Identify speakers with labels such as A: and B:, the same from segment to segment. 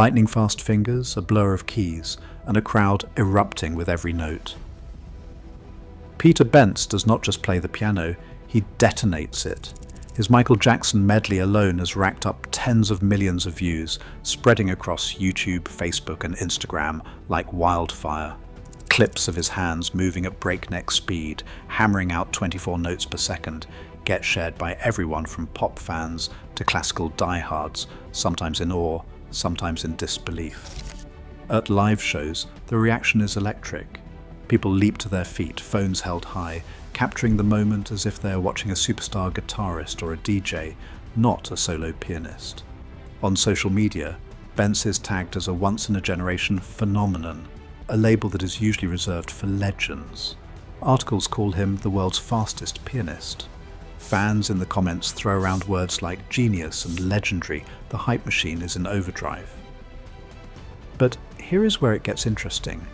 A: Lightning-fast fingers, a blur of keys, and a crowd erupting with every note. Peter Bence does not just play the piano, he detonates it. His Michael Jackson medley alone has racked up tens of millions of views, spreading across YouTube, Facebook, and Instagram like wildfire. Clips of his hands moving at breakneck speed, hammering out 24 notes per second, get shared by everyone from pop fans to classical diehards, sometimes in awe, sometimes in disbelief. At live shows, the reaction is electric. People leap to their feet, phones held high, capturing the moment as if they are watching a superstar guitarist or a DJ, not a solo pianist. On social media, Bence is tagged as a once-in-a-generation phenomenon, a label that is usually reserved for legends. Articles call him the world's fastest pianist. Fans in the comments throw around words like genius and legendary. The hype machine is in overdrive. But here is where it gets interesting.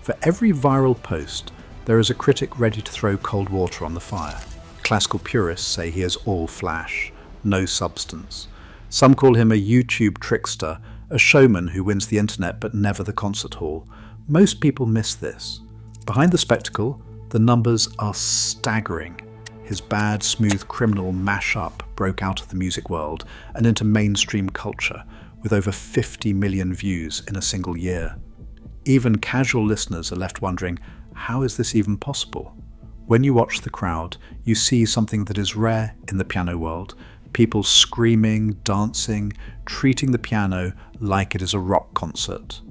A: For every viral post, there is a critic ready to throw cold water on the fire. Classical purists say he is all flash, no substance. Some call him a YouTube trickster, a showman who wins the internet but never the concert hall. Most people miss this. Behind the spectacle, the numbers are staggering. His bad, smooth criminal mash-up broke out of the music world and into mainstream culture, with over 50 million views in a single year. Even casual listeners are left wondering, how is this even possible? When you watch the crowd, you see something that is rare in the piano world: people screaming, dancing, treating the piano like it is a rock concert.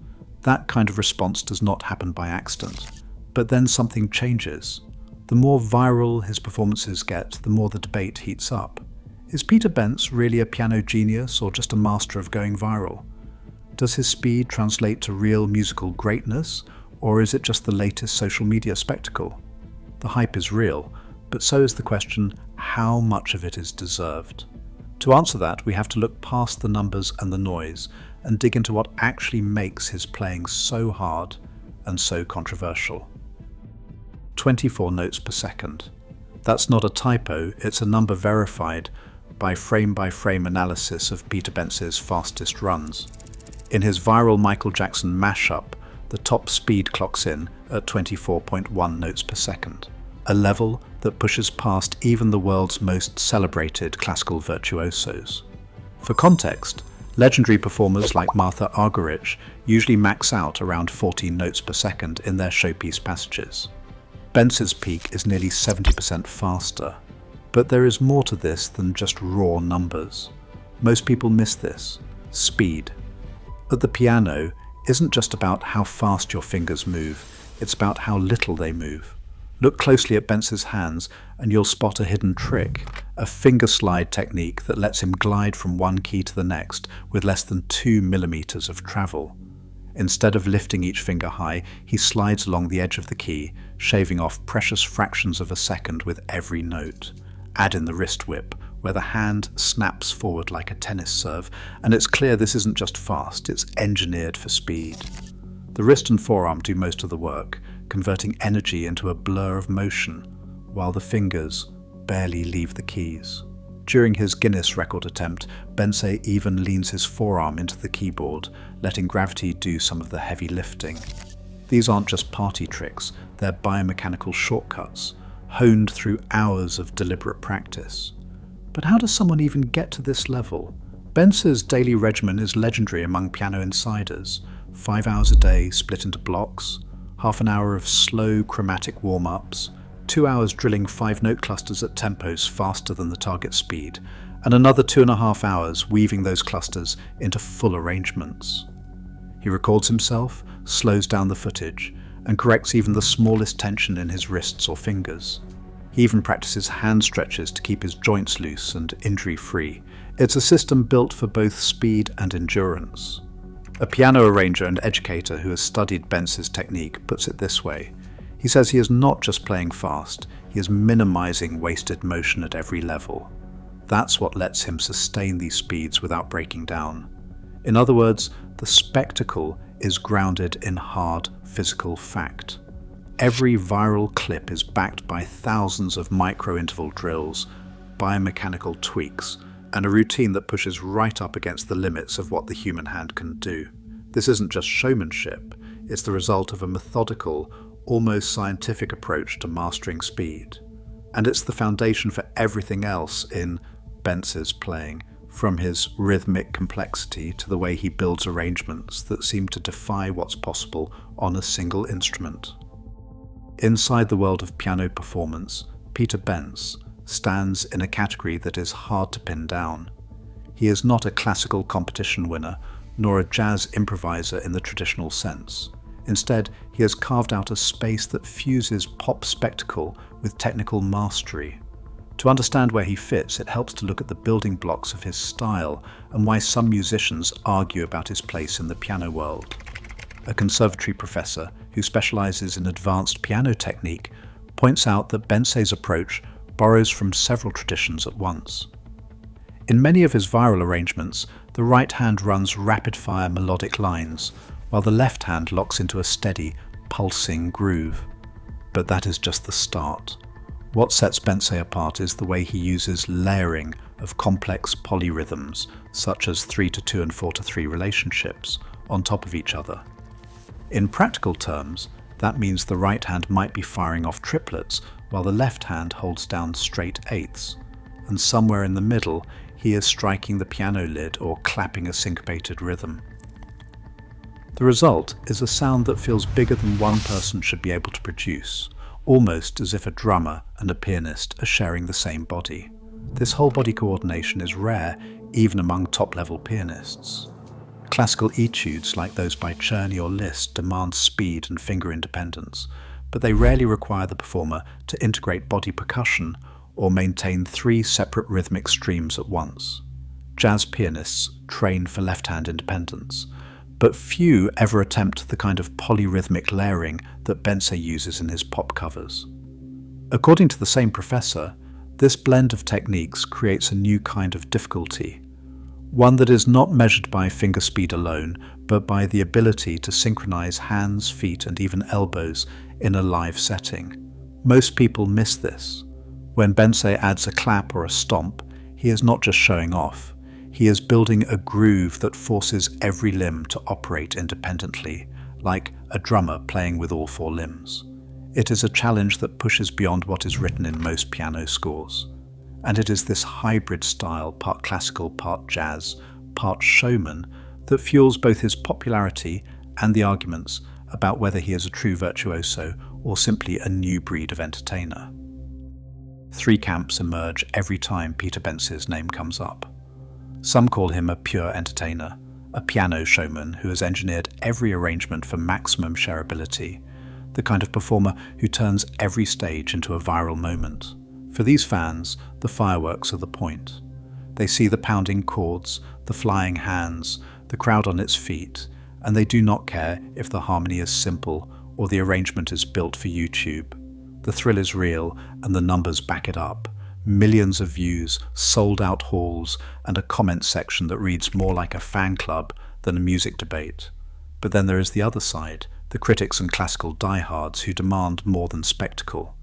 A: That kind of response does not happen by accident. But then something changes. The more viral his performances get, the more the debate heats up. Is Peter Bence really a piano genius or just a master of going viral? Does his speed translate to real musical greatness, or is it just the latest social media spectacle? The hype is real, but so is the question, how much of it is deserved? To answer that, we have to look past the numbers and the noise and dig into what actually makes his playing so hard and so controversial. 24 notes per second. That's not a typo, it's a number verified by frame-by-frame analysis of Peter Bence's fastest runs. In his viral Michael Jackson mashup, the top speed clocks in at 24.1 notes per second, a level that pushes past even the world's most celebrated classical virtuosos. For context, legendary performers like Martha Argerich usually max out around 14 notes per second in their showpiece passages. Bence's peak is nearly 70% faster. But there is more to this than just raw numbers. Most people miss this: speed. At the piano isn't just about how fast your fingers move, it's about how little they move. Look closely at Bence's hands and you'll spot a hidden trick, a finger slide technique that lets him glide from one key to the next with less than 2 millimeters of travel. Instead of lifting each finger high, he slides along the edge of the key, shaving off precious fractions of a second with every note. Add in the wrist whip, where the hand snaps forward like a tennis serve, and it's clear this isn't just fast, it's engineered for speed. The wrist and forearm do most of the work, converting energy into a blur of motion, while the fingers barely leave the keys. During his Guinness record attempt, Bence even leans his forearm into the keyboard, letting gravity do some of the heavy lifting. These aren't just party tricks, they're biomechanical shortcuts, honed through hours of deliberate practice. But how does someone even get to this level? Bence's daily regimen is legendary among piano insiders. 5 hours a day split into blocks, half an hour of slow chromatic warm-ups, 2 hours drilling 5-note clusters at tempos faster than the target speed, and another 2.5 hours weaving those clusters into full arrangements. He records himself, slows down the footage, and corrects even the smallest tension in his wrists or fingers. He even practices hand stretches to keep his joints loose and injury-free. It's a system built for both speed and endurance. A piano arranger and educator who has studied Bence's technique puts it this way. He says he is not just playing fast, he is minimizing wasted motion at every level. That's what lets him sustain these speeds without breaking down. In other words, the spectacle is grounded in hard physical fact. Every viral clip is backed by thousands of micro-interval drills, biomechanical tweaks, and a routine that pushes right up against the limits of what the human hand can do. This isn't just showmanship, it's the result of a methodical, almost scientific approach to mastering speed. And it's the foundation for everything else in Bence's playing, from his rhythmic complexity to the way he builds arrangements that seem to defy what's possible on a single instrument. Inside the world of piano performance, Peter Bence stands in a category that is hard to pin down. He is not a classical competition winner, nor a jazz improviser in the traditional sense. Instead, he has carved out a space that fuses pop spectacle with technical mastery. To understand where he fits, it helps to look at the building blocks of his style and why some musicians argue about his place in the piano world. A conservatory professor who specializes in advanced piano technique points out that Bence's approach borrows from several traditions at once. In many of his viral arrangements, the right hand runs rapid-fire melodic lines, while the left hand locks into a steady, pulsing groove. But that is just the start. What sets Bence apart is the way he uses layering of complex polyrhythms, such as 3-2 and 4-3 relationships, on top of each other. In practical terms, that means the right hand might be firing off triplets, while the left hand holds down straight eighths, and somewhere in the middle, he is striking the piano lid or clapping a syncopated rhythm. The result is a sound that feels bigger than one person should be able to produce, almost as if a drummer and a pianist are sharing the same body. This whole body coordination is rare even among top-level pianists. Classical etudes like those by Czerny or Liszt demand speed and finger independence, but they rarely require the performer to integrate body percussion or maintain 3 separate rhythmic streams at once. Jazz pianists train for left-hand independence, but few ever attempt the kind of polyrhythmic layering that Bence uses in his pop covers. According to the same professor, this blend of techniques creates a new kind of difficulty, one that is not measured by finger speed alone, but by the ability to synchronize hands, feet, and even elbows in a live setting. Most people miss this. When Bence adds a clap or a stomp, he is not just showing off. He is building a groove that forces every limb to operate independently, like a drummer playing with all 4 limbs. It is a challenge that pushes beyond what is written in most piano scores. And it is this hybrid style, part classical, part jazz, part showman, that fuels both his popularity and the arguments about whether he is a true virtuoso or simply a new breed of entertainer. 3 camps emerge every time Peter Bence's name comes up. Some call him a pure entertainer, a piano showman who has engineered every arrangement for maximum shareability, the kind of performer who turns every stage into a viral moment. For these fans, the fireworks are the point. They see the pounding chords, the flying hands, the crowd on its feet, and they do not care if the harmony is simple or the arrangement is built for YouTube. The thrill is real and the numbers back it up. Millions of views, sold-out halls, and a comment section that reads more like a fan club than a music debate. But then there is the other side, the critics and classical diehards who demand more than spectacle.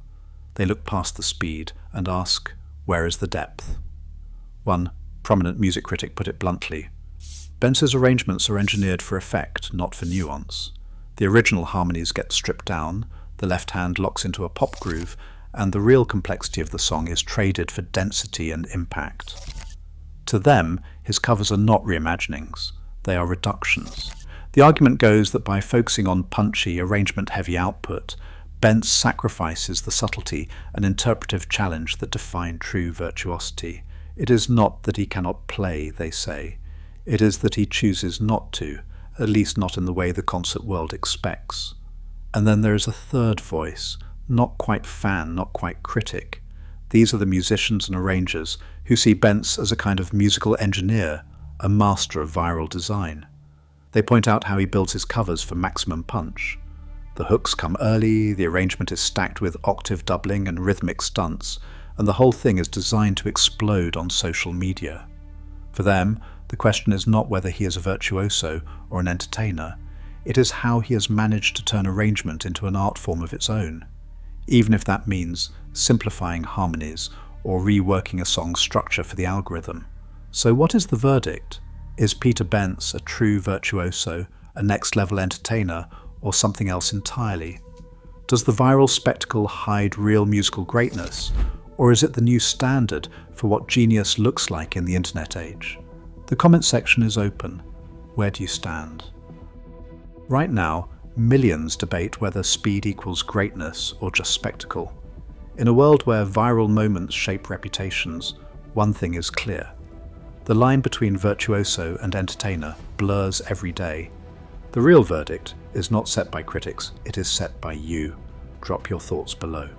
A: They look past the speed and ask, where is the depth? One prominent music critic put it bluntly, Bence's arrangements are engineered for effect, not for nuance. The original harmonies get stripped down, the left hand locks into a pop groove, and the real complexity of the song is traded for density and impact. To them, his covers are not reimaginings, they are reductions. The argument goes that by focusing on punchy, arrangement-heavy output, Bence sacrifices the subtlety and interpretive challenge that define true virtuosity. It is not that he cannot play, they say. It is that he chooses not to, at least not in the way the concert world expects. And then there is a third voice, not quite fan, not quite critic. These are the musicians and arrangers who see Bence as a kind of musical engineer, a master of viral design. They point out how he builds his covers for maximum punch. The hooks come early, the arrangement is stacked with octave doubling and rhythmic stunts, and the whole thing is designed to explode on social media. For them, the question is not whether he is a virtuoso or an entertainer, it is how he has managed to turn arrangement into an art form of its own, even if that means simplifying harmonies or reworking a song's structure for the algorithm. So what is the verdict? Is Peter Bence a true virtuoso, a next-level entertainer, or something else entirely? Does the viral spectacle hide real musical greatness, or is it the new standard for what genius looks like in the internet age? The comment section is open. Where do you stand? Right now, millions debate whether speed equals greatness or just spectacle. In a world where viral moments shape reputations, one thing is clear. The line between virtuoso and entertainer blurs every day. The real verdict is not set by critics, it is set by you. Drop your thoughts below.